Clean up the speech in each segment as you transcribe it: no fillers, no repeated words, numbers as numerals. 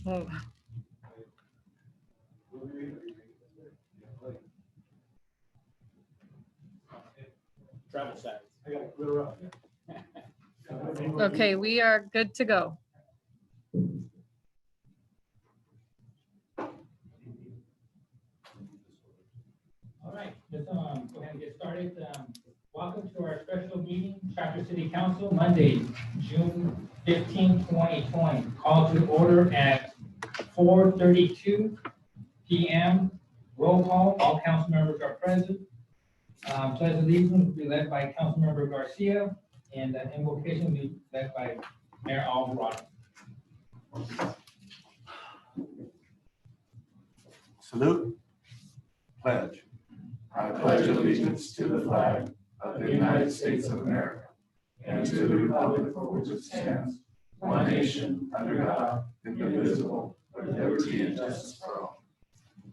Oh. Travel size. Okay, we are good to go. All right, let's go ahead and get started. Welcome to our special meeting, Chapter City Council, Monday, June 15, 2020. Call to order at 4:32 p.m. Roll call, all council members are present. Pledge of allegiance will be led by Councilmember Garcia, and the invocation will be led by Mayor Alvarado. Salute. Pledge. I pledge allegiance to the flag of the United States of America and to the republic for which it stands, one nation, under God, indivisible, with liberty and justice for all.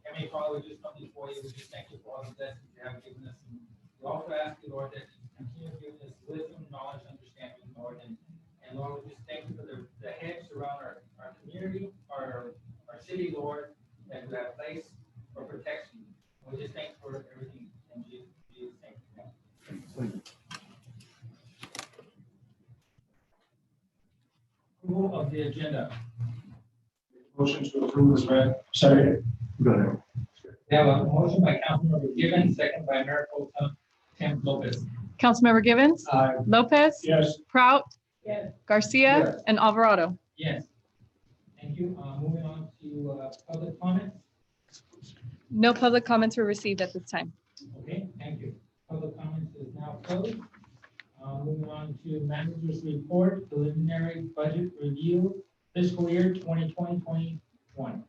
Heavenly Father, we just come before you. We just thank you for all the blessings you have given us. And we also ask you, Lord, that you continue giving us wisdom, knowledge, understanding, Lord. And Lord, we just thank you for the hedge around our community, our city, Lord, that you have placed for protection. We just thank you for everything in Jesus' name. Approval of the agenda. Motion to approve is read. Second. Go ahead. We have a motion by Councilmember Gibbons, second by Mayor Pro Tem Lopez. Councilmember Givens, Aye. Lopez, Yes. Prout, Yes. Garcia, Yes. and Alvarado. Yes. Thank you. Moving on to public comments. No public comments were received at this time. Okay, thank you. Public comments is now closed. Moving on to manager's report, preliminary budget review, fiscal year 2020-21.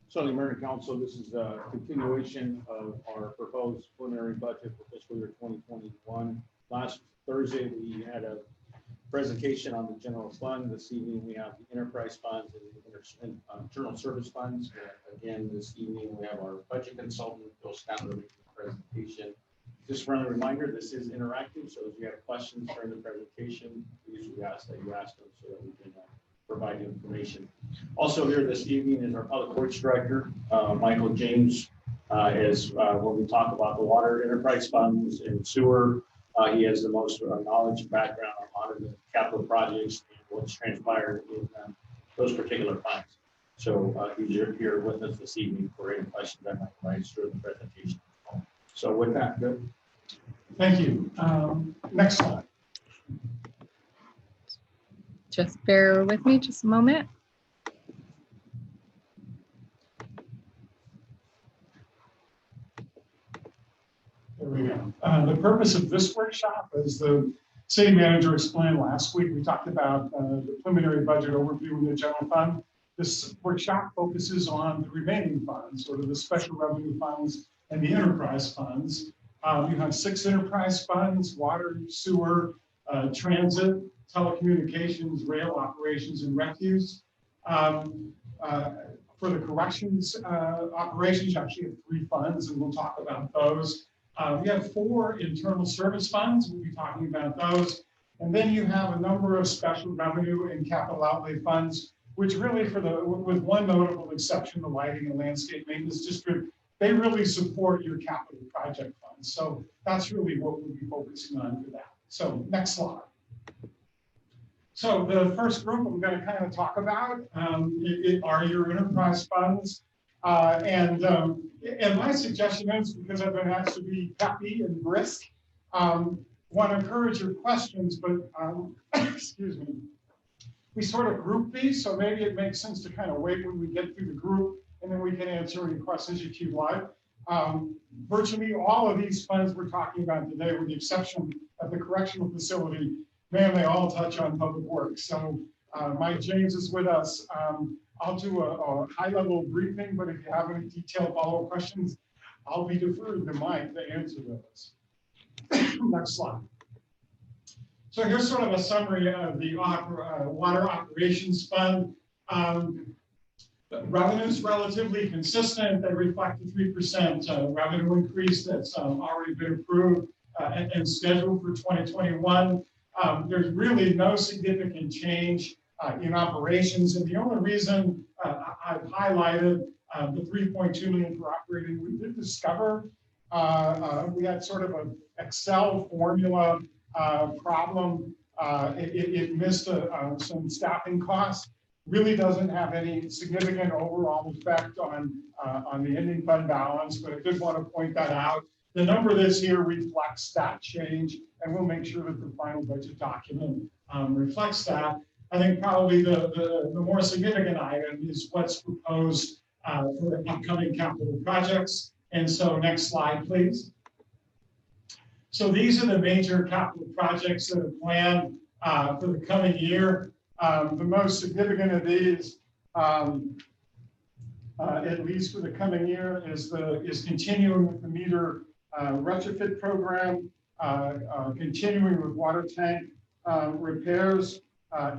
So the American Council, this is a continuation of our proposed preliminary budget for fiscal year 2021. Last Thursday, we had a presentation on the general fund. This evening, we have the enterprise funds and general service funds. Again, this evening, we have our budget consultant, Bill Statler, making the presentation. Just a friendly reminder, this is interactive, so if you have questions during the presentation, please we ask that you ask them so that we can provide you information. Also here this evening is our Public Works Director, Michael James, when we talk about the water enterprise funds and sewer, he has the most knowledge and background on the capital projects and what's transpired in those particular funds. So he's here with us this evening for any questions that might arise during the presentation. So with that, good. Thank you. Next slide. Just bear with me just a moment. There we go. The purpose of this workshop, as the city manager explained last week, we talked about the preliminary budget overview in the general fund. This workshop focuses on the remaining funds, sort of the special revenue funds and the enterprise funds. You have 6 enterprise funds: water, sewer, transit, telecommunications, rail operations, and refuse. For the corrections operations, you actually have 3 funds, and we'll talk about those. We have 4 internal service funds. We'll be talking about those. And then you have a number of special revenue and capital outlay funds, which really, with one notable exception, the lighting and landscape maintenance district, they really support your capital project funds. So that's really what we'll be focusing on for that. So next slide. So the first group I'm going to kind of talk about are your enterprise funds. And my suggestion is, because I've been asked to be peppy and brisk, want to encourage your questions, but excuse me, we sort of group these, so maybe it makes sense to kind of wait when we get through the group, and then we can answer any questions if you'd like. Virtually all of these funds we're talking about today, with the exception of the correctional facility, man, they all touch on public works. So Mike James is with us. I'll do a high-level briefing, but if you have any detailed follow-up questions, I'll be deferring to Mike to answer those. Next slide. So here's sort of a summary of the Water Operations Fund. The revenue's relatively consistent. They reflect the 3% revenue increase that's already been approved and scheduled for 2021. There's really no significant change in operations. And the only reason I've highlighted the 3.2 million for operating, we did discover we had sort of an Excel formula problem. It missed some staffing costs. Really doesn't have any significant overall effect on the ending fund balance, but I did want to point that out. The number that's here reflects that change, and we'll make sure that the final budget document reflects that. I think probably the more significant item is what's proposed for the upcoming capital projects. And so next slide, please. So these are the major capital projects that are planned for the coming year. The most significant of these, at least for the coming year, is continuing with the meter retrofit program, continuing with water tank repairs,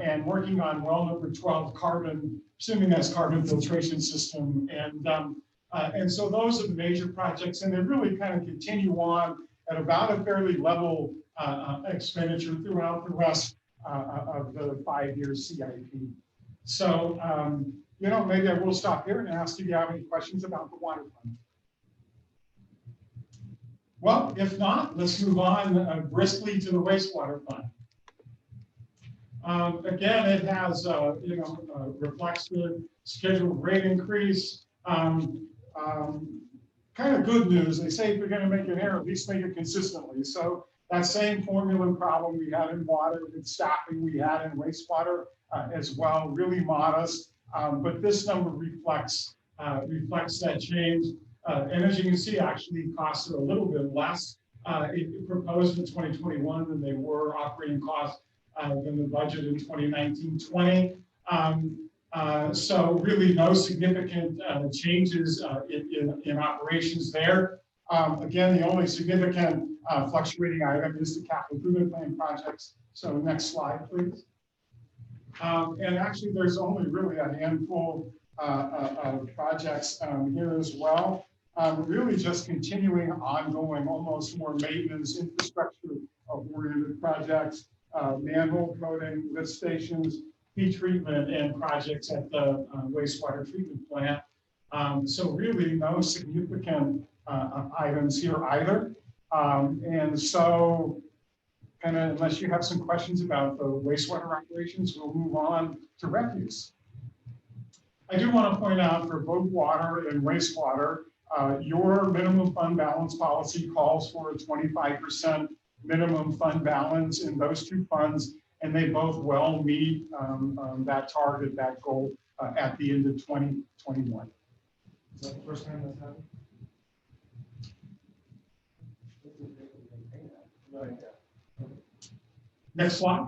and working on well number 12 carbon, assuming that's carbon filtration system. And so those are the major projects, and they really kind of continue on at about a fairly level expenditure throughout the rest of the 5-year CIP. So, maybe I will stop here and ask if you have any questions about the water fund. Well, if not, let's move on briskly to the wastewater fund. Again, it has, reflects the scheduled rate increase. Kind of good news. They say if you're going to make an error, at least make it consistently. So that same formula problem we had in water with staffing we had in wastewater as well, really modest. But this number reflects that change. And as you can see, actually costs are a little bit less proposed in 2021 than they were operating costs than the budget in 2019-20. So really no significant changes in operations there. Again, the only significant fluctuating item is the capital improvement plan projects. So next slide, please. And actually, there's only really a handful of projects here as well. Really just continuing ongoing, almost more maintenance infrastructure oriented projects, manhole coating, lift stations, heat treatment, and projects at the wastewater treatment plant. So really no significant items here either. And so kind of unless you have some questions about the wastewater operations, we'll move on to refuse. I do want to point out for both water and wastewater, your minimum fund balance policy calls for a 25% minimum fund balance in those two funds, and they both well meet that target, that goal at the end of 2021. Is that the first time that's happened? Next slide.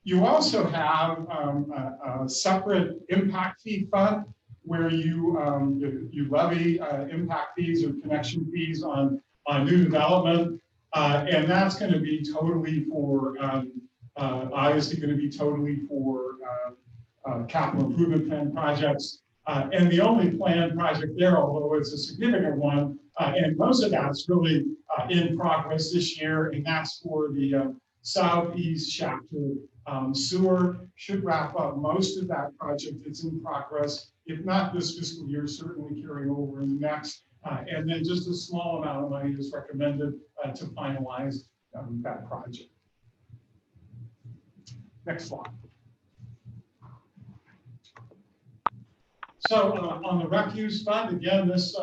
You also have a separate impact fee fund where you levy impact fees or connection fees on new development. And that's going to be totally for, obviously going to be totally for capital improvement plan projects. And the only planned project there, although it's a significant one, and most of that's really in progress this year, and that's for the southeast chapter sewer. Should wrap up most of that project that's in progress, if not this fiscal year, certainly carrying over in the next. And then just a small amount of money is recommended to finalize that project. Next slide. So on the refuse fund, again, this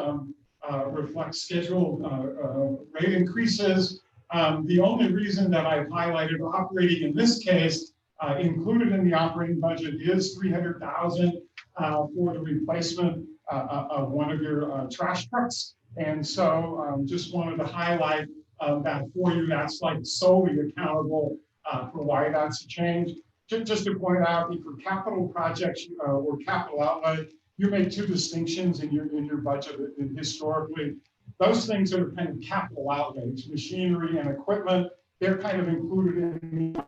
reflects scheduled rate increases. The only reason that I've highlighted operating in this case, included in the operating budget, is $300,000 for the replacement of one of your trash trucks. And so just wanted to highlight that for you. That's like solely accountable for why that's a change. Just to point out, for capital projects or capital outlay, you make two distinctions in your budget. And historically, those things that are kind of capital outlays, machinery and equipment, they're kind of included in the,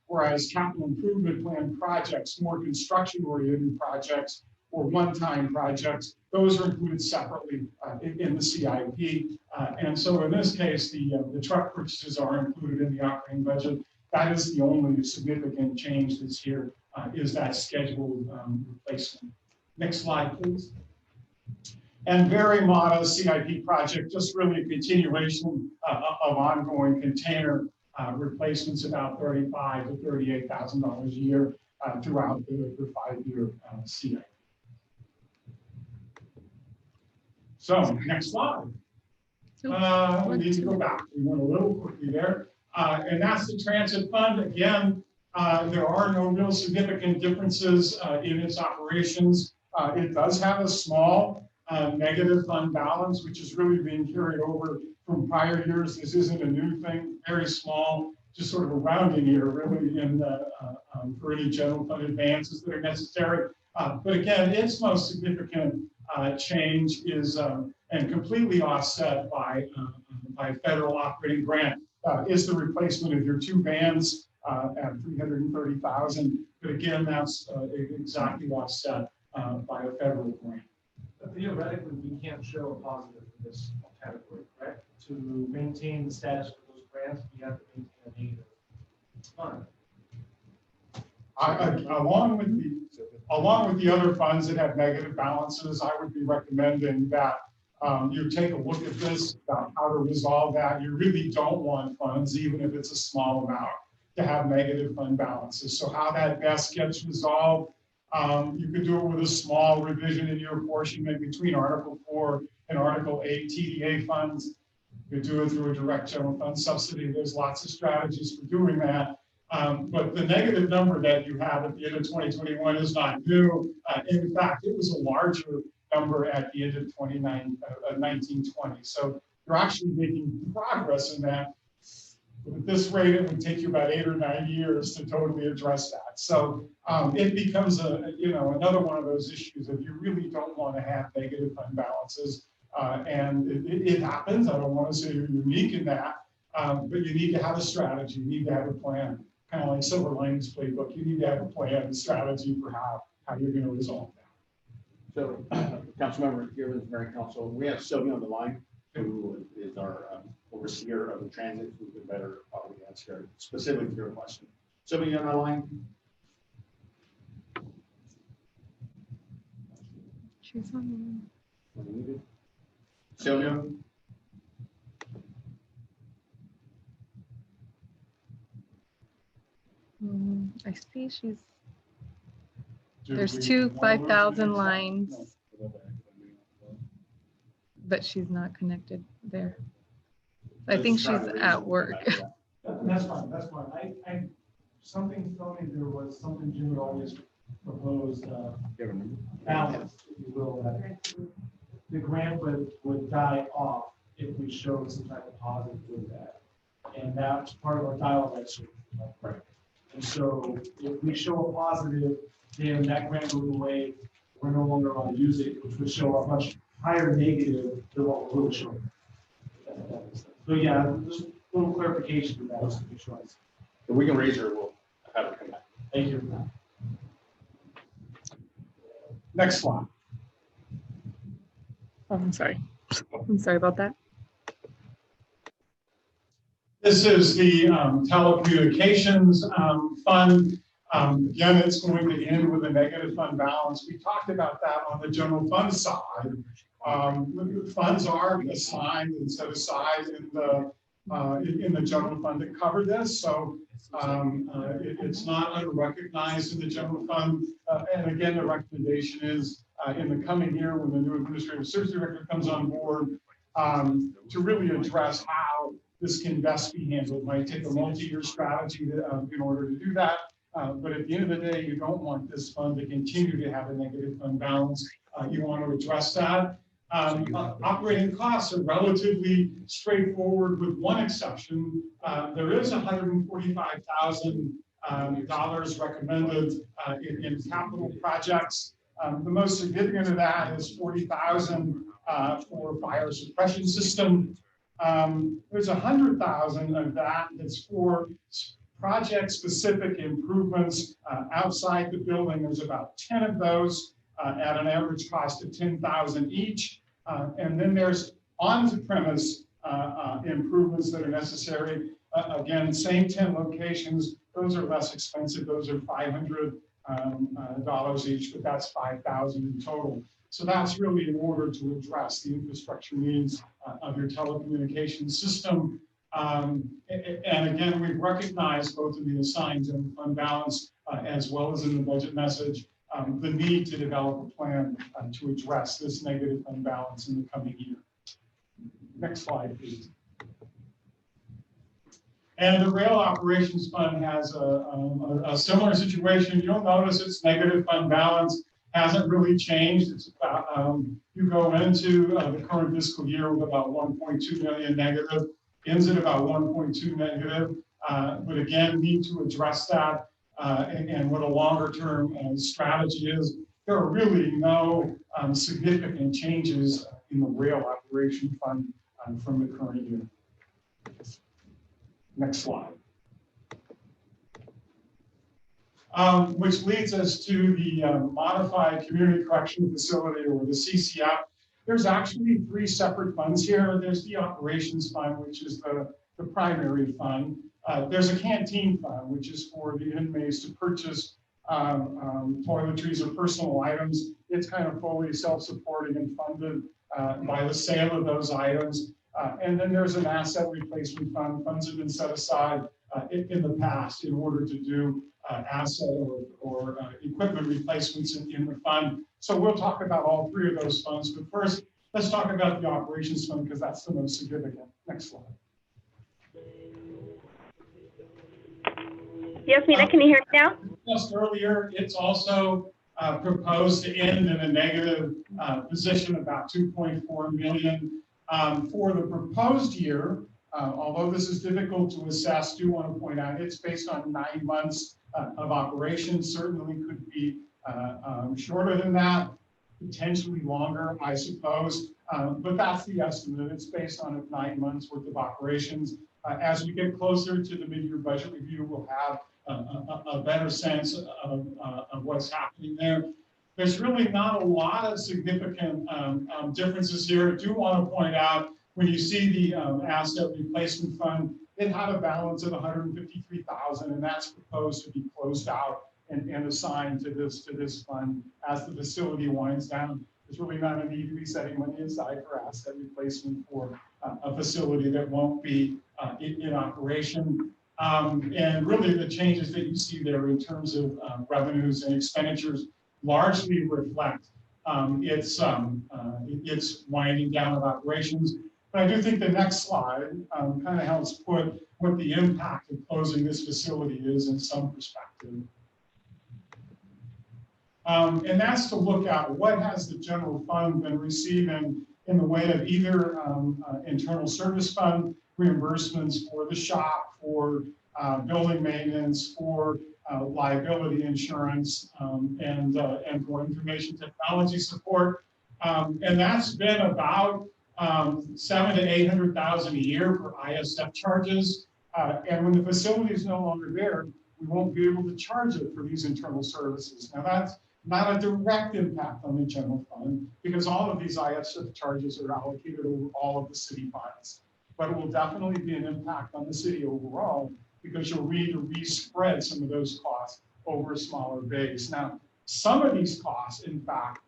whereas capital improvement plan projects, more construction-oriented projects or one-time projects, those are included separately in the CIP. And so in this case, the truck purchases are included in the operating budget. That is the only significant change that's here, is that scheduled replacement. Next slide, please. And very modest CIP project, just really a continuation of ongoing container replacements, about $35,000 to $38,000 a year throughout the 5-year CIP. So next slide. We need to go back. We went a little quickly there. And that's the transit fund. Again, there are no real significant differences in its operations. It does have a small negative fund balance, which is really being carried over from prior years. This isn't a new thing, very small, just sort of a rounding error really for any general fund advances that are necessary. But again, its most significant change is and completely offset by federal operating grant is the replacement of your 2 vans at $330,000. But again, that's exactly offset by a federal grant. Theoretically, we can't show a positive in this category, correct? To maintain the status for those grants, we have to maintain a negative fund. Along with the other funds that have negative balances, I would be recommending that you take a look at this about how to resolve that. You really don't want funds, even if it's a small amount, to have negative fund balances. So how that best gets resolved, you could do it with a small revision in your apportionment between Article 4 and Article 8 TDA funds. You could do it through a direct general fund subsidy. There's lots of strategies for doing that. But the negative number that you have at the end of 2021 is not new. In fact, it was a larger number at the end of 1920. So you're actually making progress in that. But at this rate, it would take you about 8 or 9 years to totally address that. So it becomes another one of those issues that you really don't want to have negative fund balances. And it happens. I don't want to say you're unique in that, but you need to have a strategy. You need to have a plan. Kind of like Silver Linings Playbook. You need to have a plan and strategy for how you're going to resolve that. So, Councilmember Givens, Mayor Council, we have Sylvia on the line, who is our overseer of the transit, who could better probably answer specifically to your question. Sylvia, on the line? She's on. Sylvia? I see there's 2 5,000 lines, but she's not connected there. I think she's at work. That's fine. That's fine. Something told me there was something Jim would always propose, balance, if you will, that the grant would die off if we showed some type of positive with that. And that's part of our dialogue actually. Right. And so if we show a positive, then that grant goes away. We're no longer allowed to use it, which would show a much higher negative than what we're really showing. So yeah, just a little clarification to that. If we can raise her, we'll have her come back. Thank you. Next slide. Oh, I'm sorry. I'm sorry about that. This is the telecommunications fund. Again, it's going to end with a negative fund balance. We talked about that on the general fund side. Funds are assigned and set aside in the general fund to cover this. So it's not unrecognized in the general fund. And again, the recommendation is in the coming year, when the new administrative service director comes on board, to really address how this can best be handled. It might take a multi-year strategy in order to do that. But at the end of the day, you don't want this fund to continue to have a negative fund balance. You want to address that. Operating costs are relatively straightforward with one exception. There is $145,000 recommended in capital projects. The most significant of that is $40,000 for fire suppression system. There's $100,000 of that that's for project-specific improvements outside the building. There's about 10 of those at an average cost of $10,000 each. And then there's on-premise improvements that are necessary. Again, same 10 locations. Those are less expensive. Those are $500 each, but that's $5,000 in total. So that's really in order to address the infrastructure needs of your telecommunications system. And again, we've recognized both in the assigned and fund balance, as well as in the budget message, the need to develop a plan to address this negative fund balance in the coming year. Next slide, please. And the Rail Operations Fund has a similar situation. You'll notice its negative fund balance hasn't really changed. It's about, you go into the current fiscal year with about 1.2 million negative, ends at about 1.2 negative. But again, need to address that and what a longer term strategy is. There are really no significant changes in the Rail Operation Fund from the current year. Next slide. Which leads us to the Modified Community Correctional Facility, or the CCF. There's actually 3 separate funds here. There's the Operations Fund, which is the primary fund. There's a Canteen Fund, which is for the inmates to purchase toiletries or personal items. It's kind of fully self-supporting and funded by the sale of those items. And then there's an asset replacement fund. Funds have been set aside in the past in order to do asset or equipment replacements in the fund. So we'll talk about all 3 of those funds. But first, let's talk about the Operations Fund, because that's the most significant. Next slide. Yes, Mina, can you hear me now? Just earlier, it's also proposed to end in a negative position, about 2.4 million. For the proposed year, although this is difficult to assess, do want to point out it's based on 9 months of operation. Certainly could be shorter than that, potentially longer, I suppose. But that's the estimate. It's based on 9 months worth of operations. As we get closer to the mid-year budget review, we'll have a better sense of what's happening there. There's really not a lot of significant differences here. I do want to point out, when you see the asset replacement fund, it had a balance of 153,000, and that's proposed to be closed out and assigned to this fund as the facility winds down. There's really not a need to be setting money aside for asset replacement for a facility that won't be in operation. And really the changes that you see there in terms of revenues and expenditures largely reflect its winding down of operations. But I do think the next slide kind of helps put what the impact of closing this facility is in some perspective. And that's to look at what has the general fund been receiving in the way of either internal service fund reimbursements for the shop, for building maintenance, for liability insurance, and for information technology support. And that's been about 700,000 to 800,000 a year for ISF charges. And when the facility is no longer there, we won't be able to charge it for these internal services. Now that's not a direct impact on the general fund, because all of these ISF charges are allocated over all of the city funds. But it will definitely be an impact on the city overall, because you'll need to respread some of those costs over a smaller base. Now, some of these costs, in fact,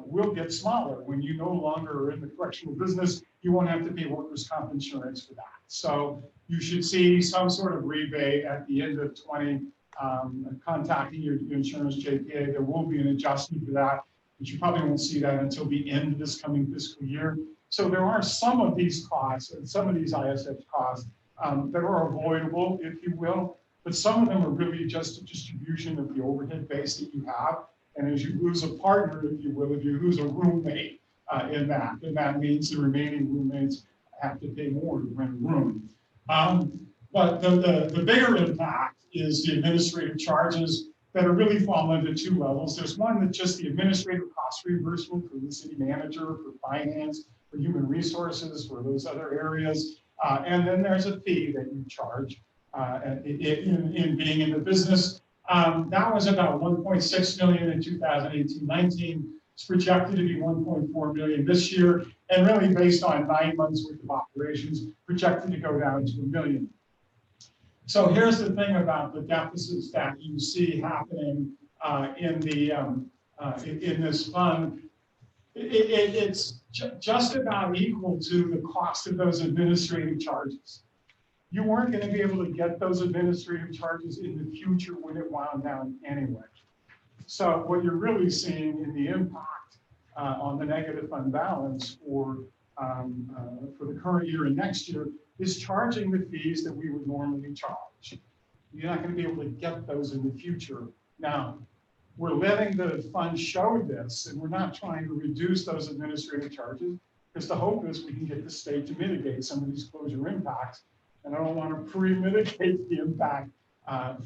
will get smaller. When you no longer are in the correctional business, you won't have to pay workers' comp insurance for that. So you should see some sort of rebate at the end of 20, contacting your insurance JPA. There will be an adjustment for that, but you probably won't see that until the end of this coming fiscal year. So there are some of these costs and some of these ISF costs that are avoidable, if you will, but some of them are really just a distribution of the overhead base that you have. And as you lose a partner, if you will, if you lose a roommate in that, then that means the remaining roommates have to pay more to rent a room. But the bigger impact is the administrative charges that are really fall into 2 levels. There's one that's just the administrative cost reimbursement for the city manager, for finance, for human resources, for those other areas. And then there's a fee that you charge in being in the business. That was about 1.6 million in 2018-19. It's projected to be 1.4 million this year, and really based on 9 months worth of operations, projected to go down to $1 million. So here's the thing about the deficits that you see happening in this fund. It's just about equal to the cost of those administrative charges. You weren't going to be able to get those administrative charges in the future when it wound down anyway. So what you're really seeing in the impact on the negative fund balance for the current year and next year is charging the fees that we would normally charge. You're not going to be able to get those in the future. Now, we're letting the fund show this, and we're not trying to reduce those administrative charges, because the hope is we can get the state to mitigate some of these closure impacts. And I don't want to pre-mitigate the impact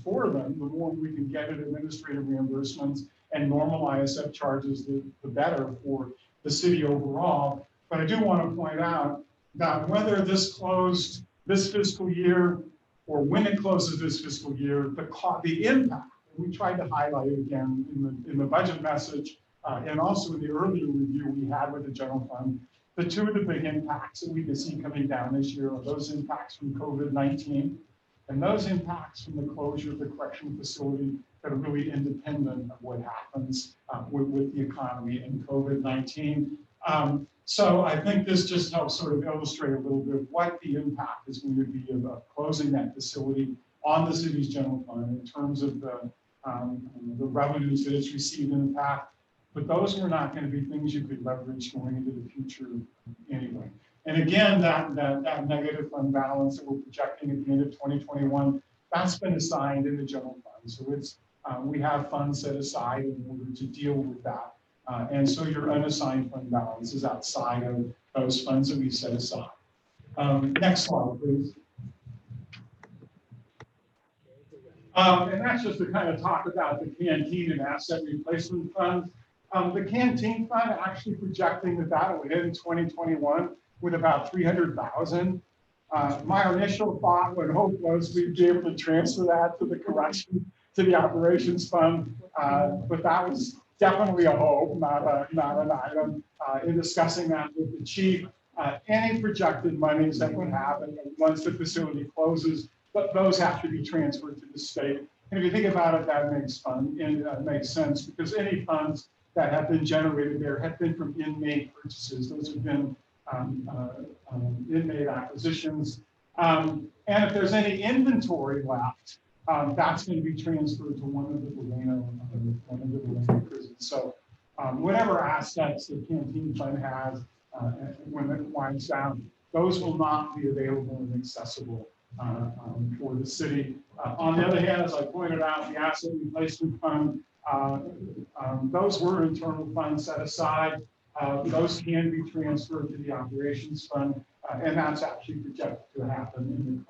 for them. The more we can get at administrative reimbursements and normalize set charges, the better for the city overall. But I do want to point out that whether this closed this fiscal year or when it closes this fiscal year, the impact, and we tried to highlight it again in the budget message and also in the earlier review we had with the general fund, the two of the big impacts that we can see coming down this year are those impacts from COVID-19 and those impacts from the closure of the correctional facility that are really independent of what happens with the economy and COVID-19. So I think this just helps sort of illustrate a little bit of what the impact is going to be of closing that facility on the city's general fund in terms of the revenues that it's received in the past. But those were not going to be things you could leverage going into the future anyway. And again, that negative fund balance that we're projecting at the end of 2021, that's been assigned in the general fund. So it's we have funds set aside in order to deal with that. And so your unassigned fund balance is outside of those funds that we set aside. Next slide, please. And that's just to kind of talk about the Canteen and asset replacement funds. The Canteen fund actually projecting that will hit in 2021 with about 300,000. My initial thought and hope was we'd be able to transfer that to the correction to the operations fund, but that was definitely a hope, not an item. In discussing that with the chief, any projected monies that we have, and once the facility closes, but those have to be transferred to the state. And if you think about it, that makes sense, because any funds that have been generated there have been from inmate purchases. Those have been inmate acquisitions. And if there's any inventory left, that's going to be transferred to one of the Delano prisons. So whatever assets the Canteen fund has when it winds down, those will not be available and accessible for the city. On the other hand, as I pointed out, the asset replacement fund, those were internal funds set aside. Those can be transferred to the operations fund, and that's actually projected to happen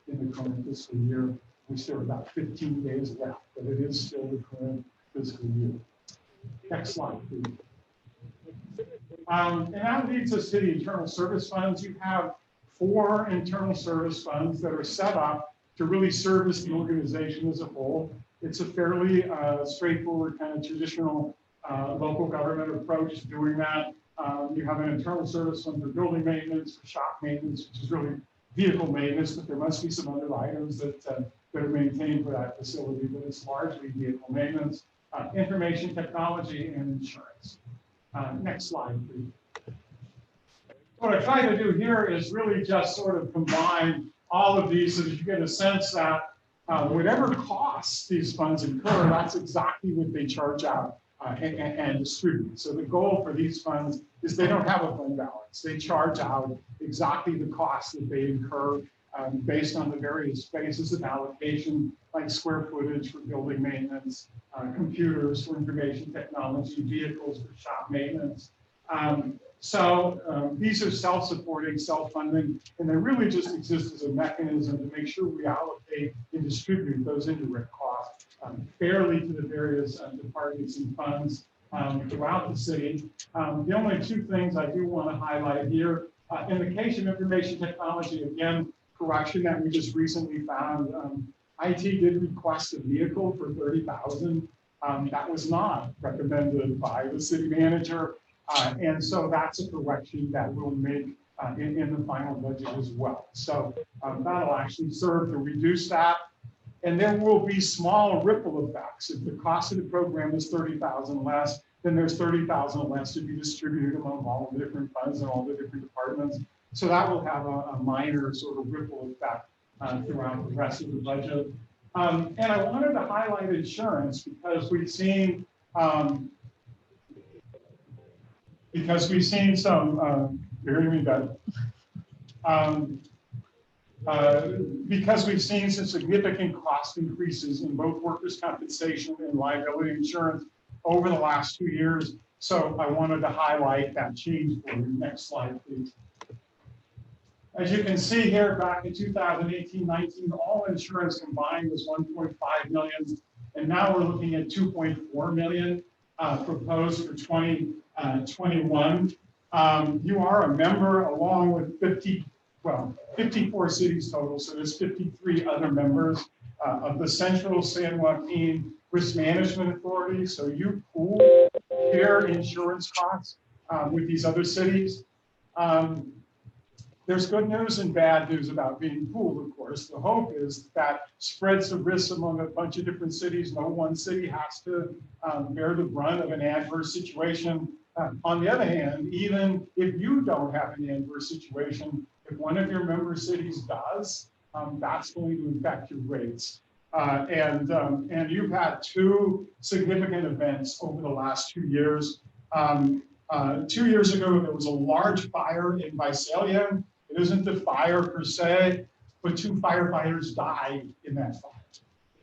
in the current fiscal year. We still have about 15 days left, but it is still the current fiscal year. Next slide, please. And that leads us to the internal service funds. You have 4 internal service funds that are set up to really service the organization as a whole. It's a fairly straightforward kind of traditional local government approach to doing that. You have an internal service fund for building maintenance, for shop maintenance, which is really vehicle maintenance, but there must be some other items that are maintained for that facility, but it's largely vehicle maintenance, information technology, and insurance. Next slide, please. What I try to do here is really just sort of combine all of these so that you get a sense that whatever costs these funds incur, that's exactly what they charge out and distribute. So the goal for these funds is they don't have a fund balance. They charge out exactly the costs that they incur based on the various phases of allocation, like square footage for building maintenance, computers for information technology, vehicles for shop maintenance. So these are self-supporting, self-funding, and they really just exist as a mechanism to make sure we allocate and distribute those indirect costs fairly to the various departments and funds throughout the city. The only 2 things I do want to highlight here, in the case of information technology, again, correction that we just recently found, IT did request a vehicle for $30,000. That was not recommended by the city manager. And so that's a correction that we'll make in the final budget as well. So that'll actually serve to reduce that. And there will be small ripple effects. If the cost of the program is 30,000 less, then there's 30,000 less to be distributed among all the different funds and all the different departments. So that will have a minor sort of ripple effect throughout the rest of the budget. And I wanted to highlight insurance because we've seen some, you're hearing me better. Because we've seen some significant cost increases in both workers' compensation and liability insurance over the last 2 years. So I wanted to highlight that change for you. Next slide, please. As you can see here, back in 2018-19, all insurance combined was 1.5 million. And now we're looking at 2.4 million proposed for 2021. You are a member along with 54 cities total, so there's 53 other members of the Central San Joaquin Risk Management Authority. So you pool your insurance costs with these other cities. There's good news and bad news about being pooled, of course. The hope is that spreads the risk among a bunch of different cities. No one city has to bear the brunt of an adverse situation. On the other hand, even if you don't have an adverse situation, if one of your member cities does, that's going to affect your rates. And you've had 2 significant events over the last 2 years. 2 years ago, there was a large fire in Visalia. It isn't the fire per se, but 2 firefighters died in that fire.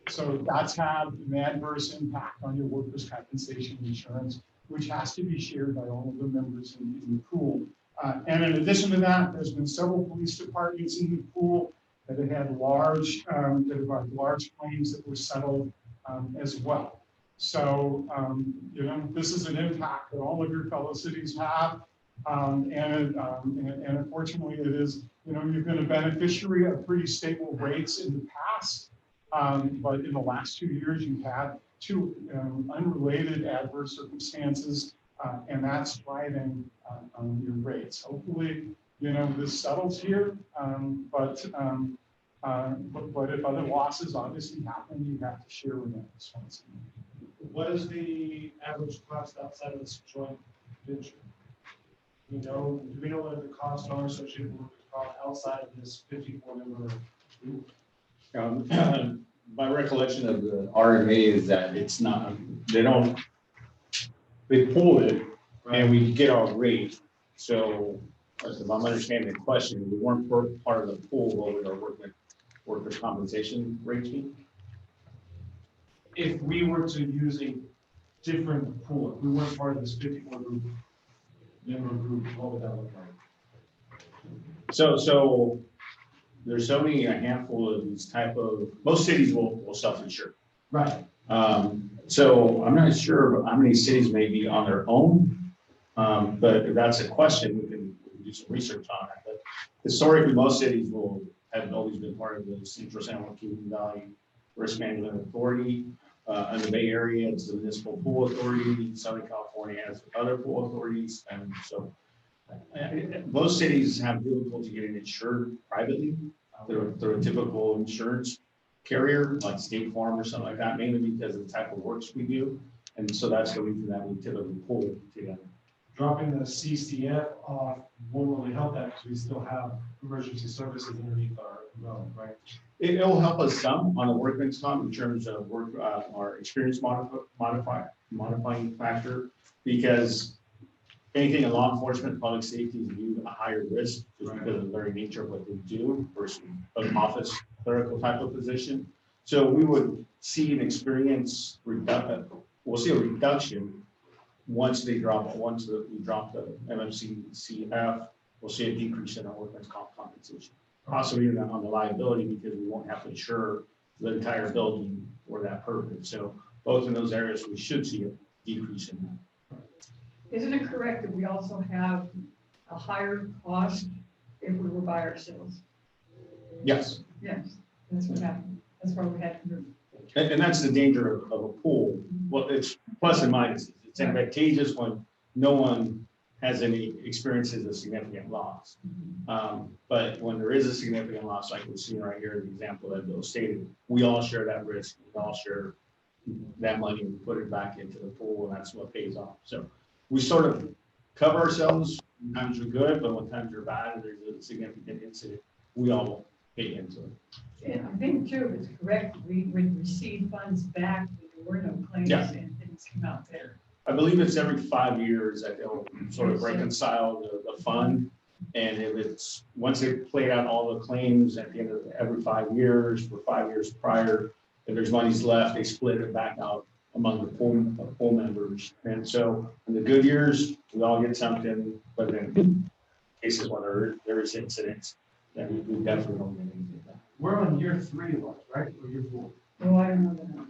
So that's had an adverse impact on your workers' compensation insurance, which has to be shared by all of the members in the pool. And in addition to that, there's been several police departments in the pool that have had large claims that were settled as well. So, you know, this is an impact that all of your fellow cities have. And unfortunately, it is, you know, you've been a beneficiary of pretty stable rates in the past. But in the last 2 years, you've had 2 unrelated adverse circumstances, and that's driving your rates. Hopefully, you know, this settles here, but if other losses obviously happen, you have to share with that responsibility. What is the average cost outside of this joint venture? You know, do we know what the costs are associated with the cost outside of this 54 member group? My recollection of the RMA is that it's not, they pull it and we get our rate. So if I'm understanding the question, we weren't part of the pool, what would our workers' compensation rate be? If we were to use a different pool, if we weren't part of this 54 group, member group, what would that look like? So there's only a handful of these type of, most cities will self-insure. Right. So I'm not sure how many cities may be on their own, but if that's a question, we can do some research on it. But historically, most cities have always been part of the Central San Joaquin Valley Risk Management Authority. In the Bay Area, it's the Municipal Pool Authority. Southern California has other pool authorities, and so most cities have difficulty getting insured privately through a typical insurance carrier like State Farm or something like that, mainly because of the type of works we do, and so that's the reason that we typically pull together. Dropping the CCF off won't really help that because we still have emergency services underneath our umbrella, right? It'll help us some on the workman's comp in terms of our experience modifying factor, because anything in law enforcement, public safety is viewed a higher risk just because of the very nature of what they do versus an office clerical type of position. So we would see an experience reduction. We'll see a reduction once we drop the MMCCF. We'll see a decrease in our workman's compensation. Possibly even on the liability, because we won't have to insure the entire building for that purpose. So both in those areas, we should see a decrease in that. Isn't it correct that we also have a higher cost if we were by ourselves? Yes. Yes, that's what happened. That's why we had to move. And that's the danger of a pool. Well, it's plus and minuses. It's advantageous when no one has any experiences a significant loss. But when there is a significant loss, like we're seeing right here, the example that Bill stated, we all share that risk. We all share that money and put it back into the pool, and that's what pays off. So we sort of cover ourselves. When times are good, but when times are bad and there's a significant incident, we all pay into it. Yeah, I think too, if it's correct, we would receive funds back, if there were no claims Yeah. and things come out there. I believe it's every 5 years that they'll sort of reconcile the fund. And if it's, once they've played out all the claims at the end of every 5 years, for 5 years prior, if there's monies left, they split it back out among the pool members. And so in the good years, we all get something, but in cases when there is incidents, then we definitely don't get anything back. We're on year 3 of ours, right? Or year 4? No, I don't know that.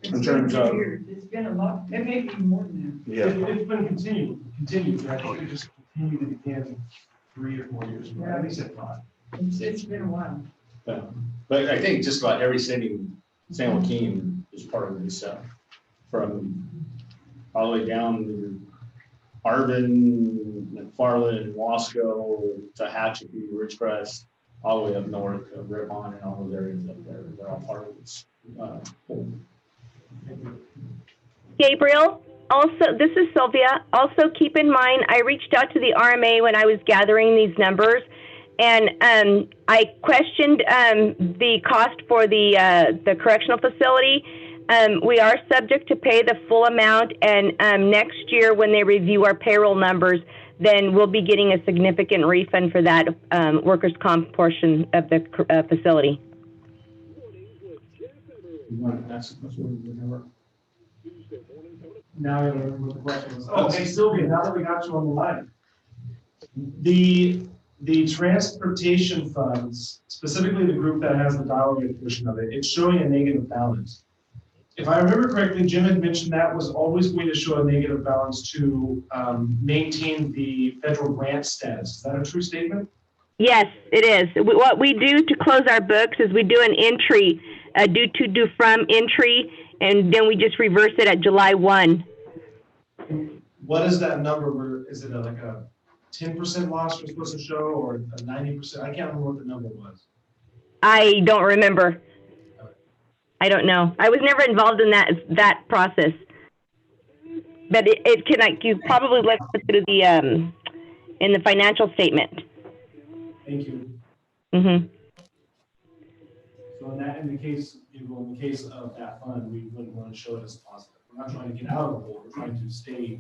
In It's terms been a of- few years. It's been a lot, it may be more than It's been continued, right? I think it just continued to begin 3 or 4 years ago, at least at 5. that. It's been a while. But I think just about every city in San Joaquin is part of this, from all the way down to Arvin, McFarland, Wasco, Tehachapi, Ridgecrest, all the way up north of Ribbon and all those areas up there. They're all part of this. Gabriel, also, this is Sylvia. Also, keep in mind, I reached out to the RMA when I was gathering these numbers, and I questioned the cost for the correctional facility. We are subject to pay the full amount, and next year when they review our payroll numbers, then we'll be getting a significant refund for that workers' comp portion of the facility. You want to ask a question? Now I remember what the question was. Oh, hey Sylvia, now that we got you on the line. The transportation funds, specifically the group that has the dollar rate portion of it, it's showing a negative balance. If I remember correctly, Jim had mentioned that was always going to show a negative balance to maintain the federal grant status. Is that a true statement? Yes, it is. What we do to close our books is we do an entry, do from entry, and then we just reverse it at July 1. What is that number? Is it like a 10% loss we're supposed to show, or a 90%? I can't remember what the number was. I don't remember. I don't know. I was never involved in that process. But it can, like, you probably look through the in the financial statement. Thank you. Mm-hmm. So in the case of that fund, we wouldn't want to show it as positive. We're not trying to get out of the hole. We're trying to stay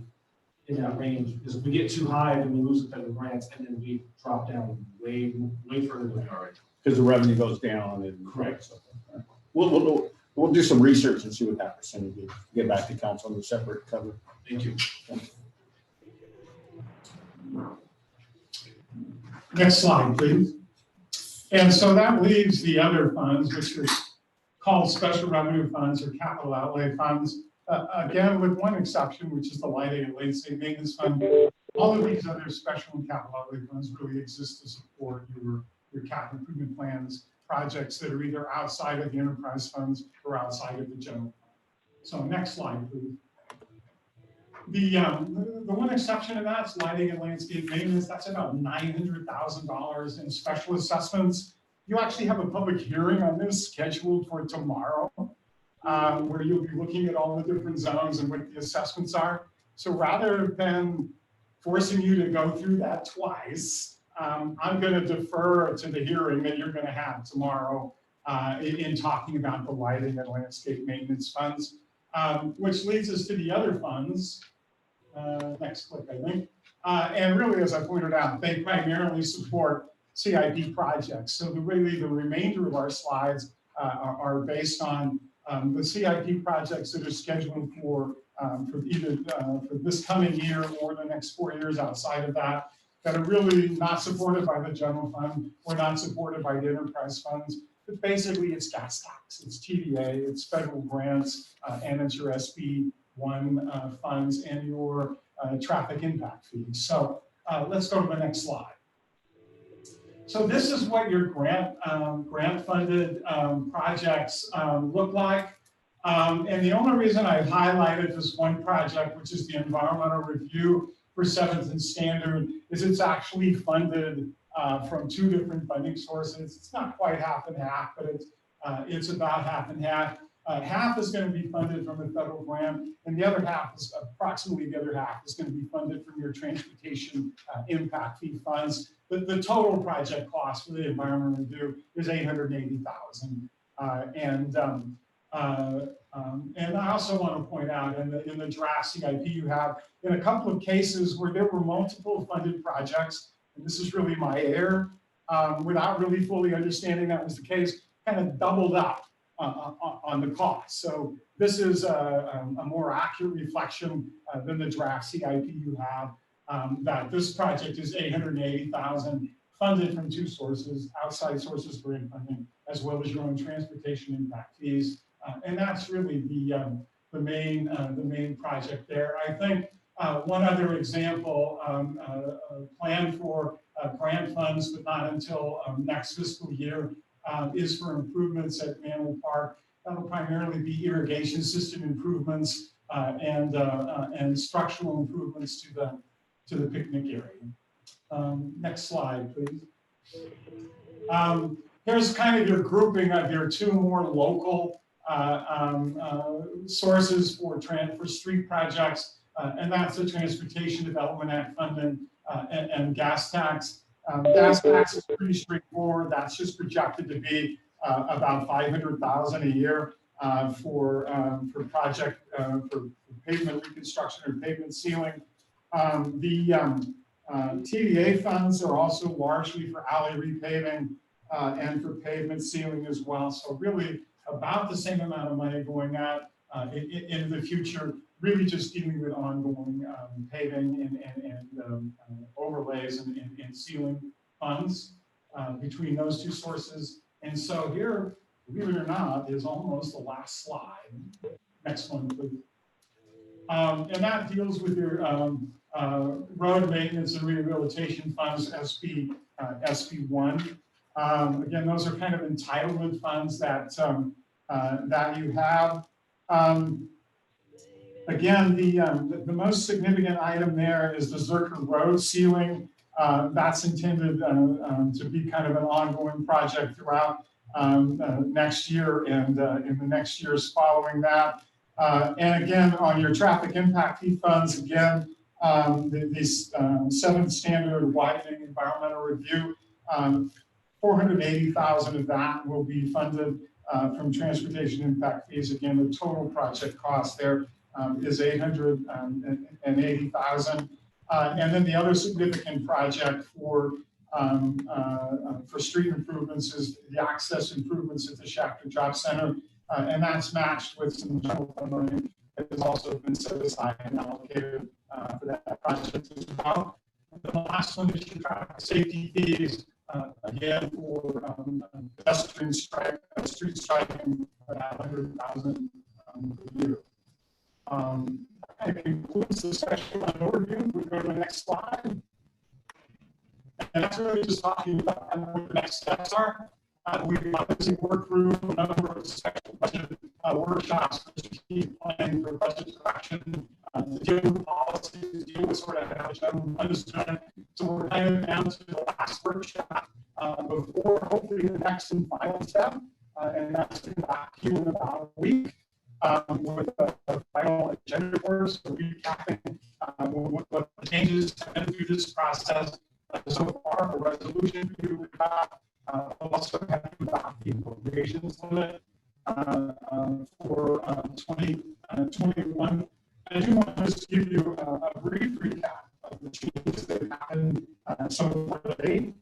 in that range, because if we get too high, then we lose the federal grants, and then we drop down way further than we are right now. Because the revenue goes down and. Correct. We'll do some research and see what happens and we'll get back to council on the separate cover. Thank you. Next slide, please. And so that leaves the other funds, which are called special revenue funds or capital outlay funds. Again, with one exception, which is the lighting and landscape maintenance fund. All of these other special and capital outlay funds really exist to support your capital improvement plans, projects that are either outside of the enterprise funds or outside of the general fund. So next slide, please. The one exception to that is lighting and landscape maintenance. That's about $900,000 in special assessments. You actually have a public hearing on this scheduled for tomorrow, where you'll be looking at all the different zones and what the assessments are. So rather than forcing you to go through that twice, I'm going to defer to the hearing that you're going to have tomorrow in talking about the lighting and landscape maintenance funds, which leads us to the other funds. Next click, I think. And really, as I pointed out, they primarily support CIP projects. So the remainder of our slides are based on the CIP projects that are scheduled for either for this coming year or the next 4 years outside of that are really not supported by the general fund or not supported by the enterprise funds. But basically, it's gas tax, it's TVA, it's federal grants, and it's your SB1 funds and your traffic impact fees. So let's go to the next slide. So this is what your grant funded projects look like. And the only reason I've highlighted this one project, which is the environmental review, for 7th and Standard is it's actually funded from 2 different funding sources. It's not quite half and half, but it's about half and half. Half is going to be funded from a federal grant, and the other half is approximately the other half is going to be funded from your transportation impact fee funds. But the total project cost for the environmental review is $880,000. And I also want to point out in the draft CIP you have, in a couple of cases where there were multiple funded projects, and this is really my error, without really fully understanding that was the case, kind of doubled up on the cost. So this is a more accurate reflection than the draft CIP you have, that this project is $880,000 funded from 2 sources, outside sources for funding, as well as your own transportation impact fees. And that's really the main project there. I think one other example, planned for grant funds, but not until next fiscal year, is for improvements at Manor Park. That'll primarily be irrigation system improvements and structural improvements to the picnic area. Next slide, please. Here's kind of your grouping of your 2 more local sources for street projects, and that's the Transportation Development Act funding and gas tax. Gas tax is pretty straightforward. That's just projected to be about $500,000 a year for project for pavement reconstruction or pavement sealing. The TVA funds are also largely for alley repaving and for pavement sealing as well. So really about the same amount of money going out in the future, really just dealing with ongoing paving and overlays and sealing funds between those 2 sources. And so here, believe it or not, is almost the last slide. Next one, please. And that deals with your road maintenance and rehabilitation funds, SB1. Again, those are kind of entitlement funds that you have. Again, the most significant item there is the Zerker Road sealing. That's intended to be kind of an ongoing project throughout next year and in the next years following that. And again, on your traffic impact fee funds, again, these 7th Standard widening environmental review, $480,000 of that will be funded from transportation impact fees. Again, the total project cost there is $880,000. And then the other significant project for street improvements is the access improvements at the Shafter Job Center, and that's matched with some general fund money that has also been set aside and allocated for that project as well. And the last one is your traffic safety fees, again for pedestrian street striping, about $100,000 per year. That concludes the section on overview. We go to the next slide. And that's really just talking about what the next steps are. We've obviously worked through a number of special budget workshops for strategic planning, for budget correction, to deal with policies, to deal with sort of how general fund is done. So we're kind of down to the last workshop before hopefully the next and final step. And that's going back to you in about a week. With the final agenda for us, recapping what the changes have been through this process so far, the resolution you got, also have about the appropriations limit for 2021. I do want to just give you a brief recap of the changes that happened so far today.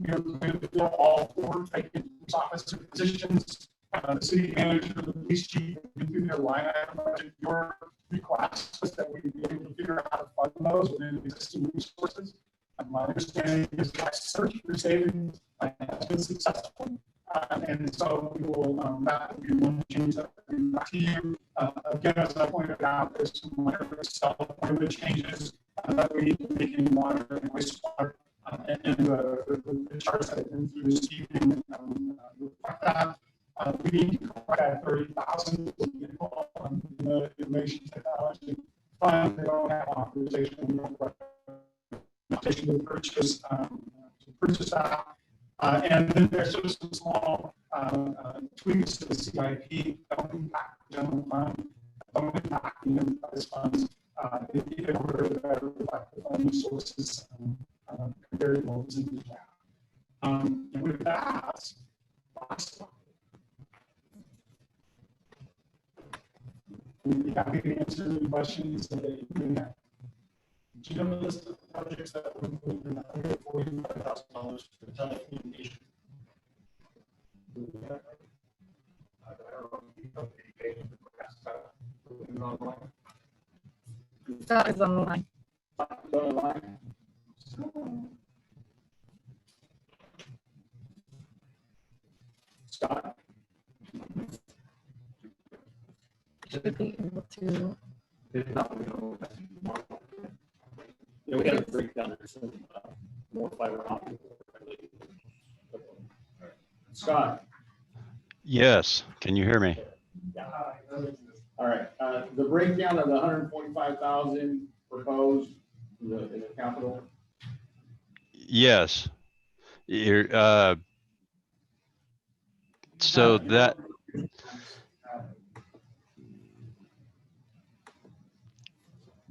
We are going to fill all 4 vacant office positions. The city manager, the police chief, and through their line item budget, your request was that we be able to figure out how to fund those within existing resources. And my understanding is that search for savings has been successful. And so we will, that will be one change that will bring back to you. Again, as I pointed out, there's some minor self-employment changes that we need to make in water and wastewater. And the charts that have been through this evening reflect that. We need to collect that 30,000 in the information technology fund. They don't have authorization. We don't purchase that. And then there's just some small tweaks to the CIP that will impact the general fund, that will impact the enterprise funds, in order to better reflect the funding sources compared to what was in the draft. And with that, last slide. We'd be happy to answer any questions that you may have. Do you know the list of projects that were included in the $145,000 for telecommunication? Scott is on the line. Scott? Should be able to. Yeah, we got a breakdown. More fiber optic. Scott? Yes, can you hear me? All right, the breakdown of the 145,000 proposed in the capital. Yes. So that,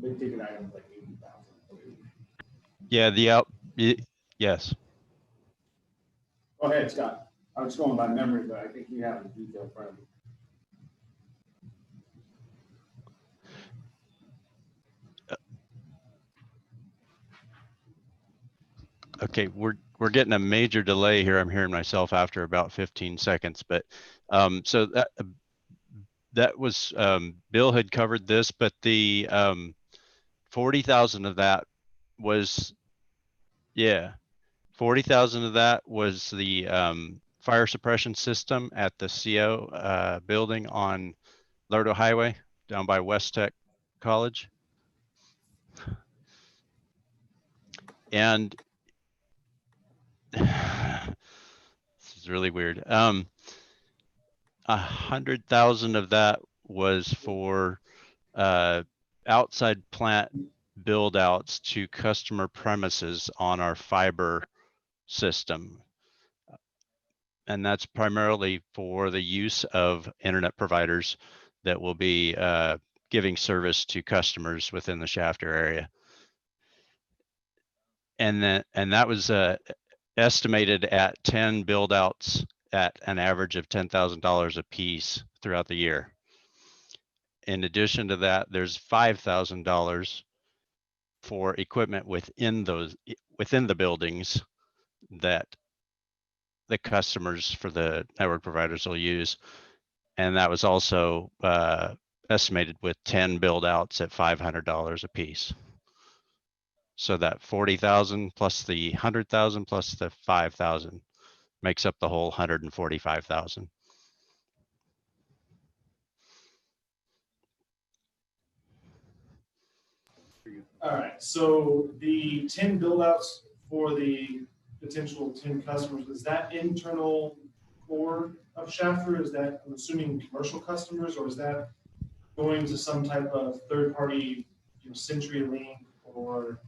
Big ticket items like 80,000. yeah, yes. Go ahead, Scott. I was going by memory, but I think you have the detail in front of you. Okay, we're getting a major delay here. I'm hearing myself after about 15 seconds, but so that was Bill had covered this, but the 40,000 of that was, yeah, 40,000 of that was the fire suppression system at the CO building on Lardo Highway down by West Tech College. And this is really weird. 100,000 of that was for outside plant build outs to customer premises on our fiber system. And that's primarily for the use of internet providers that will be giving service to customers within the Shafter area. And that was estimated at 10 build outs at an average of $10,000 a piece throughout the year. In addition to that, there's $5,000 for equipment within the buildings that the customers for the network providers will use. And that was also estimated with 10 build outs at $500 a piece. So that 40,000 plus the 100,000 plus the 5,000 makes up the whole 145,000. All right, so the 10 build outs for the potential 10 customers, is that internal core of Shafter? Is that, I'm assuming, commercial customers, or is that going to some type of third party, CenturyLink or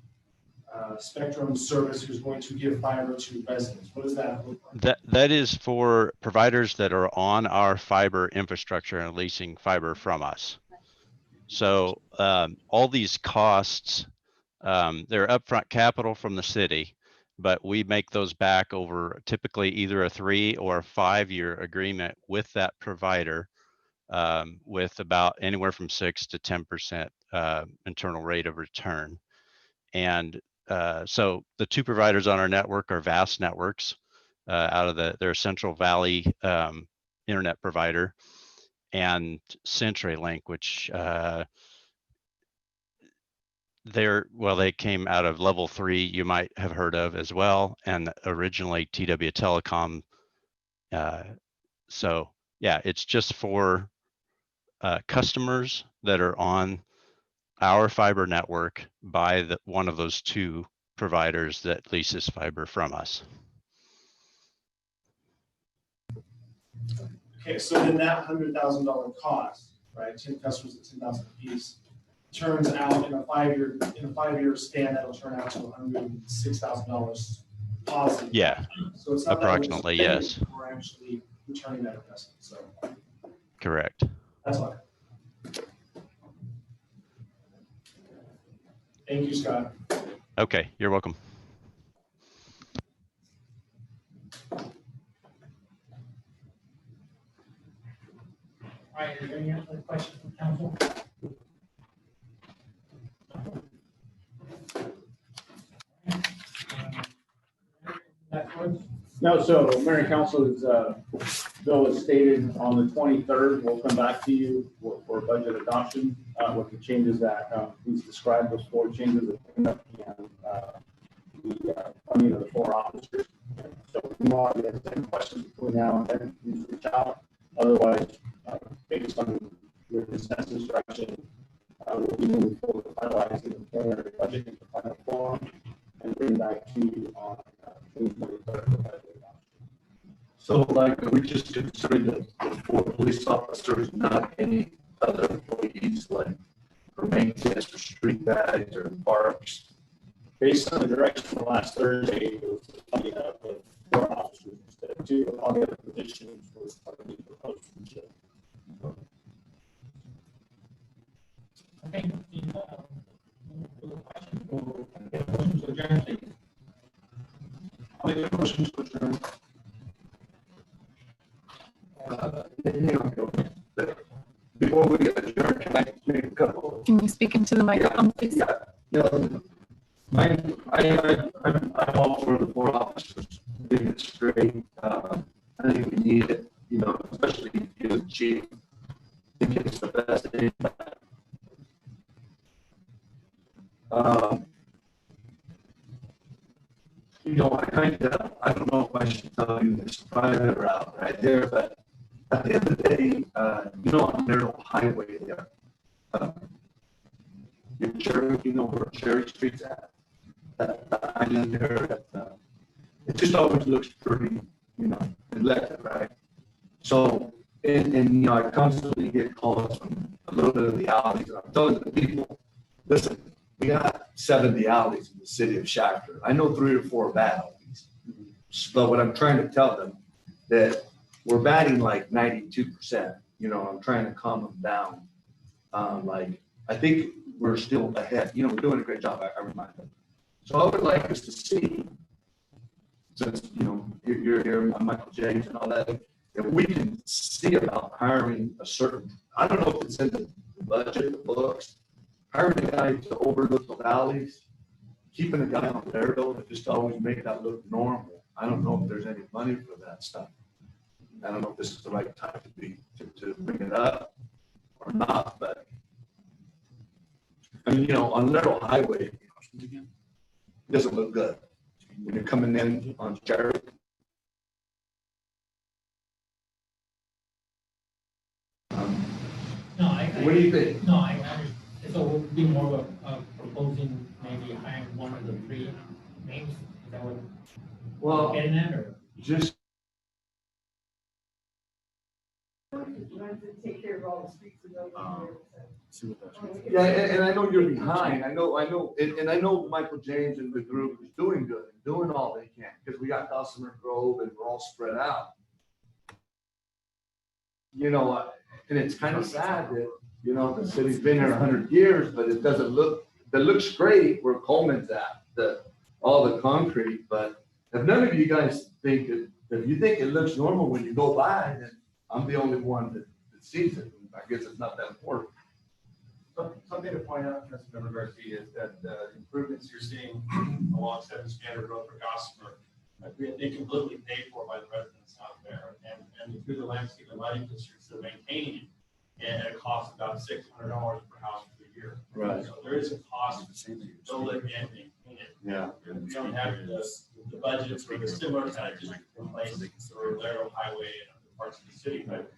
Spectrum service who's going to give fiber to residents? What does that look like? That is for providers that are on our fiber infrastructure and leasing fiber from us. So all these costs, they're upfront capital from the city, but we make those back over typically either a 3 or a 5-year agreement with that provider, with about anywhere from 6 to 10% internal rate of return. And so the two providers on our network are Vast Networks out of their Central Valley internet provider, and CenturyLink, which they came out of Level 3, you might have heard of as well, and originally TW Telecom. So yeah, it's just for customers that are on our fiber network by one of those two providers that leases fiber from us. Okay, so then that $100,000 cost, right? 10 customers at $10,000 a piece. turns out in a 5-year span, that'll turn out to $106,000 positive. Yeah, So it's not that we're approximately, spending, yes. we're actually returning that investment, so correct. that's why. Thank you, Scott. Okay, you're welcome. All right, is there any other questions from council? No, so Mayor and Council is, Bill has stated on the 23rd, we'll come back to you for budget adoption with the changes that he's described, those 4 changes and the funding of the 4 officers. So if you want to have any questions between now and then, please reach out. Otherwise, based on your consensus direction, we'll be moving forward to finalizing the preliminary budget into final form and bring back to you on June 23rd. So like, we just considered the 4 police officers, not any other employees, like for maintenance or street guys or parks. Based on the direction from last Thursday, it was funding of 4 officers instead of 2, and all the other positions was funding proposed. Okay. Motion to adjourn, please. I'll make a motion to adjourn. Before we adjourn, can I make a couple? Can you speak into the microphone, please? I'm all for the 4 officers. I think it's great. I think we need it, especially if you're the chief. I think it's the best thing. I don't know if I should tell you this private route right there, but at the end of the day, on narrow highway there, your Cherry, where Cherry Street's at, that island there, it just always looks pretty, neglected, right? So, and I constantly get calls from a little bit of the alleys, and I'm telling the people, listen, we got 70 alleys in the city of Shachter. I know 3 or 4 bad alleys, but what I'm trying to tell them that we're batting like 92%. I'm trying to calm them down. I think we're still ahead. We're doing a great job. I remind them. So I would like us to see, since you're here, Michael James and all that, if we can see about hiring a certain. I don't know if it's in the budget, the books. Hiring a guy to overlook the valleys, keeping a guy on there though, to just always make that look normal. I don't know if there's any money for that stuff. I don't know if this is the right time to bring it up or not, but I mean, on Little Highway, it doesn't look good. When you're coming in on Cherry. What do you think? No, I understand. So it would be more of a proposing maybe hiring one of the 3 names. Is that what? Well, getting at, or? just Take care of all the streets and yeah, and I know you're behind. I know, and I know Michael James and the group is doing good, doing all they can, because we got Gossamer Grove and we're all spread out. And it's kind of sad that, the city's been here 100 years, but it doesn't look, it looks great where Coleman's at, all the concrete, but if none of you guys think that, if you think it looks normal when you go by, then I'm the only one that sees it. I guess it's not that important. Something to point out, Councilmember Garcia, is that the improvements you're seeing along 7th Standard Road for Gossamer have been completely paid for by the residents out there, and through the landscape and lighting districts, they're maintaining it at a cost of about $600 per house per year. Right. So there is a cost to build it and maintain it. Yeah. We don't have the budget for the similar kind of district in place for Laredo Highway and other parts of the city, but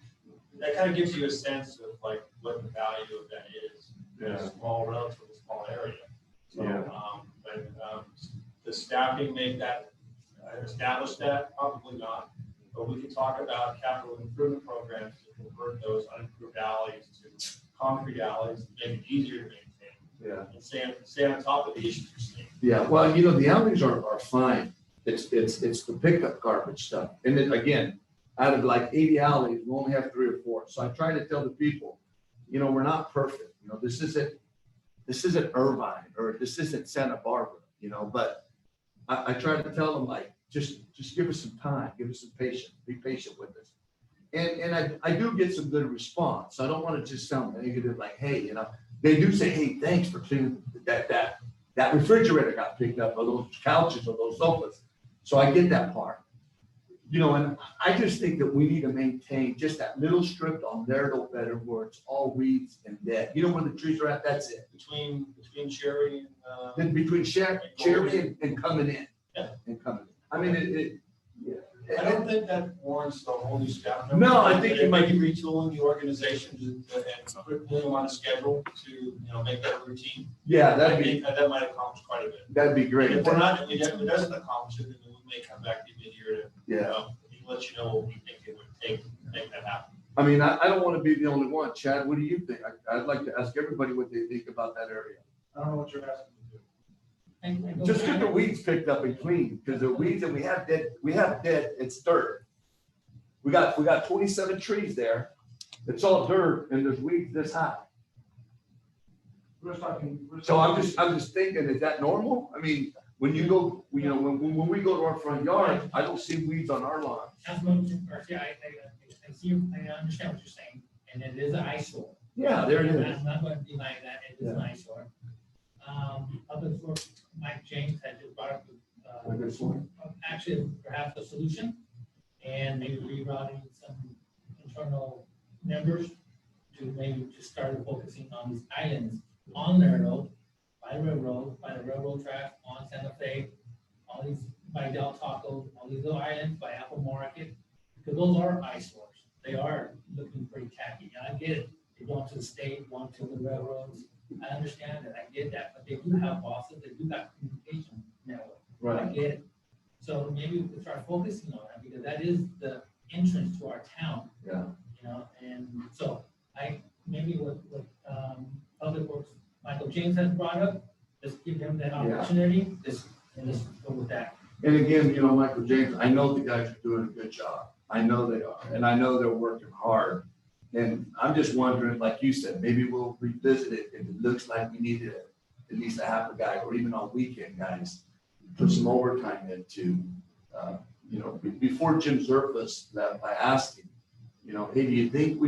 that kind of gives you a sense of like what the value of that is. In a small, relatively small area. So, the staffing make that, establish that? Probably not. But we can talk about capital improvement programs to convert those unimproved alleys to concrete alleys, make it easier to maintain. Yeah. and stay on top of the issues you're seeing. Yeah, well, the alleys are fine. It's the pickup garbage stuff. And then again, out of like 80 alleys, we only have 3 or 4. So I try to tell the people, we're not perfect. This isn't Irvine or this isn't Santa Barbara, but I try to tell them like, just give us some time, give us some patience, be patient with us. And I do get some good response. I don't want to just sound negative, like, hey, they do say, hey, thanks for cleaning that refrigerator got picked up, or those couches, or those sofas. So I get that part. And I just think that we need to maintain just that little strip on there, no better, where it's all weeds and dead. Where the trees are at, that's it. Between Cherry and. Then between Cherry and coming in. Yeah. And coming in. I mean, I don't think that warrants the whole new staff member. No, I think it might be retooling the organization and putting them on a schedule to, make that a routine. Yeah, I think that might accomplish quite a bit. that'd be great. If we're not, if it doesn't accomplish it, then we may come back to you mid-year to, Yeah. let you know what we think it would take to make that happen. I mean, I don't want to be the only one. Chad, what do you think? I'd like to ask everybody what they think about that area. I don't know what you're asking to do. Just get the weeds picked up and cleaned, because the weeds that we have dead, it's dirt. We got 27 trees there. It's all dirt and there's weeds this high. So I'm just thinking, is that normal? I mean, when you go, when we go to our front yard, I don't see weeds on our lawn. Councilman Garcia, I see you, I understand what you're saying, and it is an eyesore. Yeah, there it is. I'm not going to deny that, it is an eyesore. Public Works, Mike James had just brought up, actually perhaps a solution, and maybe rerouting some internal members to maybe just start focusing on these islands on their road, by the railroad track, on Santa Fe, all these, by Del Taco, all these little islands, by Apple Market, because those are eyesores. They are looking pretty tacky, and I get it. They go to the state, going to the railroads. I understand that, I get that, but they do have bosses, they do have communication network. I get it. So maybe we could start focusing on that, because that is the entrance to our town. Yeah. And so maybe what Public Works, Michael James has brought up, just give him that opportunity, just go with that. And again, Michael James, I know the guys are doing a good job. I know they are, and I know they're working hard. And I'm just wondering, like you said, maybe we'll revisit it if it looks like we need at least a half a guy, or even on weekend guys, put some overtime into, before Jim Zerfus left, I asked him, hey, do you think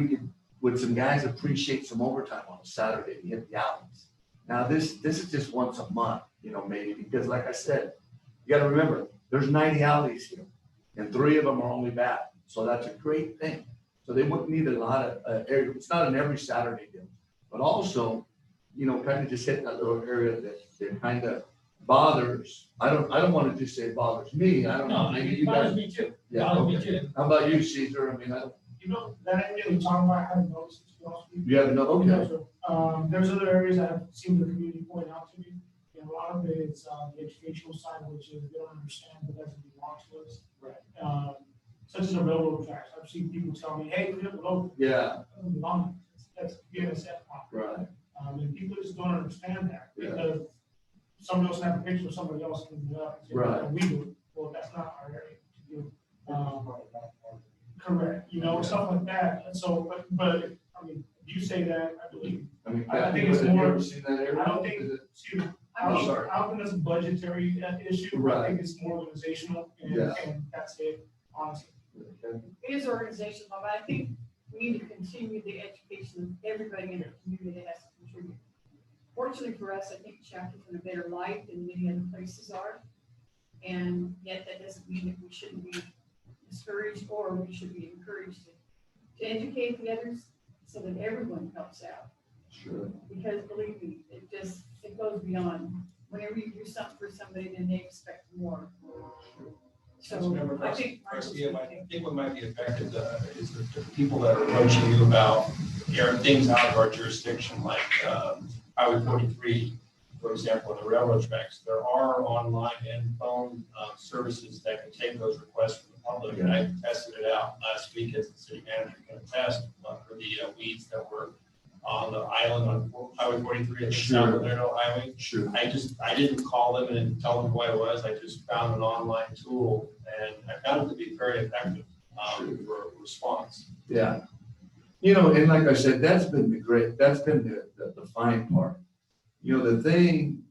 would some guys appreciate some overtime on a Saturday to hit the alleys? Now, this is just once a month, maybe, because like I said, you got to remember, there's 90 alleys here, and 3 of them are only bad. So that's a great thing. So they wouldn't need a lot of area. It's not an every Saturday deal, but also, kind of just hit that little area that kind of bothers. I don't want to just say it bothers me. I don't know. Maybe It you bothers guys. me too. Yeah. Bothers me Okay. too. How about you, Caesar? I mean, That area you're talking about, I haven't noticed, to be honest with you. you have no. Okay. There's other areas I've seen the community point out to me, and a lot of it is the educational side, which is they don't understand that doesn't belong to us. Right. Such as the railroad tracks. I've seen people tell me, hey, clean up the road. Yeah. Doesn't belong. That's BNSF property. Right. And people just don't understand that, Yeah. because somebody else have a picture of somebody else cleaning it up. And say, Right. "Well, we do." Well, that's not our area to do. Correct, stuff like that. And so, but I mean, you say that, I believe. I mean, I think Kathy, it's have you more- ever seen that area? I don't think, Is it- I don't sorry. think it's a budgetary issue. I Right. think it's more organizational, Yeah. and that's it, honestly. Okay. It is organizational, but I think we need to continue the education of everybody in the community that has to contribute. Fortunately for us, I think Chapter's in a better light than many other places are. And yet that doesn't mean that we shouldn't be discouraged, or we should be encouraged to educate the others so that everyone helps out. Sure. Because believe me, it goes beyond. Whenever you do something for somebody, then they expect more. So Councilmember I think. Garcia, I think what might be effective is the people that are approaching you about things out of our jurisdiction, like Highway 43, for example, in the railroad tracks. There are online and phone services that can take those requests from the public. And I tested it out last week as the city manager can attest for the weeds that were on the island on Highway 43, I think, Sure. down the Laredo Highway. Sure. I didn't call them and tell them who I was. I just found an online tool and I found it to be very effective for response. Yeah. You know, and like I said, that's been the fine part. You know, the thing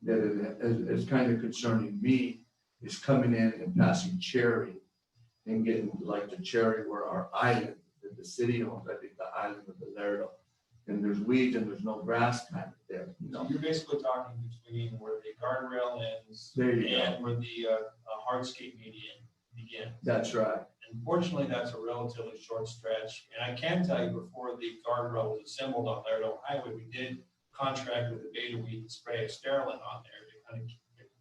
that is kind of concerning me is coming in and passing Cherry and getting like the Cherry where our island, that the city owns, I think the island of the Laredo. And there's weeds and there's no grass kind of there, you know. You're basically talking between where the guardrail ends There you go. and where the hardscape median begins. That's right. Unfortunately, that's a relatively short stretch. And I can tell you before the guardrail was assembled on Laredo Highway, we did contract with the Beta Weed and spray a sterilant on there to kind of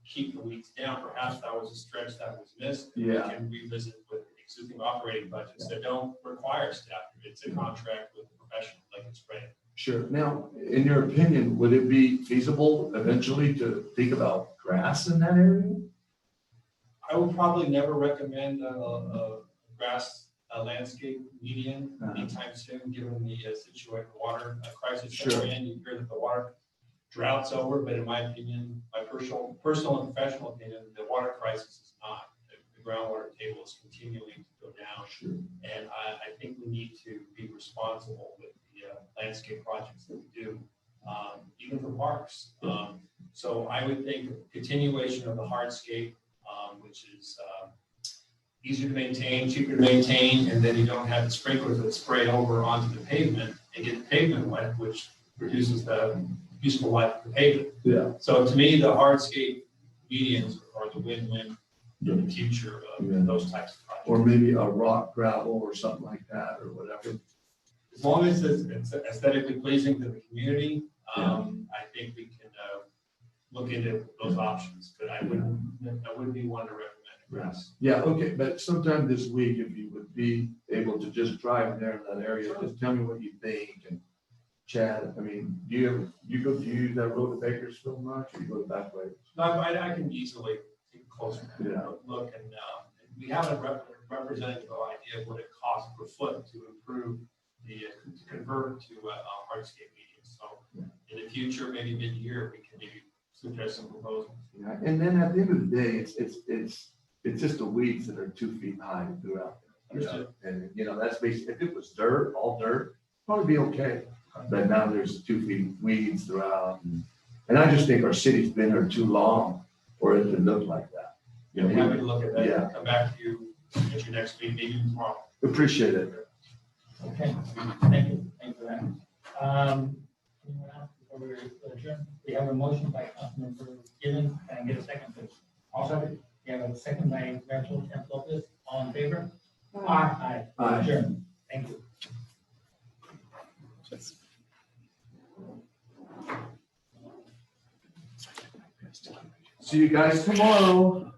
keep the weeds down. Perhaps that was a stretch that was missed. Yeah. We can revisit with existing operating budgets that don't require staff. It's a contract with a professional like a spray. Sure. Now, in your opinion, would it be feasible eventually to think about grass in that area? I would probably never recommend a grass landscape median anytime soon, given the situation water crisis that we're in. You hear that the water drought's over, but in my opinion, my personal and professional opinion, the water crisis is not. The groundwater table is continuing to go down. Sure. And I think we need to be responsible with the landscape projects that we do, even for parks. So I would think continuation of the hardscape, which is easier to maintain, cheaper to maintain, and then you don't have the sprinklers that spray over onto the pavement and get the pavement wet, which reduces the useful life of the pavement. Yeah. So to me, the hardscape medians are the win-win for the future of those types of projects. Or maybe a rock gravel or something like that or whatever. As long as it's aesthetically pleasing to the community, I think we can look into those options, but I wouldn't be one to recommend grass. Yeah, okay, but sometime this week, if you would be able to just drive there in that area, just tell me what you think and chat. I mean, do you use that road to Bakersfield much, or you go the back way? No, I can easily take a closer Yeah. look, and we have a representative idea of what it costs per foot to improve to convert to a hardscape median. So in the future, maybe mid-year, we can maybe suggest some proposals. Yeah, and then at the end of the day, it's just the weeds that are 2 feet high throughout. Understood. And, you know, that's basically, if it was dirt, all dirt, probably be okay. But now there's 2 feet weeds throughout. And I just think our city's been here too long for it to look like that. I'm happy to look at that. Yeah. Come back to you at your next meeting, maybe tomorrow. Appreciate it. Okay, thank you for that. Anyone else before we adjourn? We have a motion by Councilmember Gibbons, can I get a second, please? Also, we have a second by Mayor Pro Tem Lopez, all in favor? Aye. Aye. Adjourn. Thank you. See you guys tomorrow.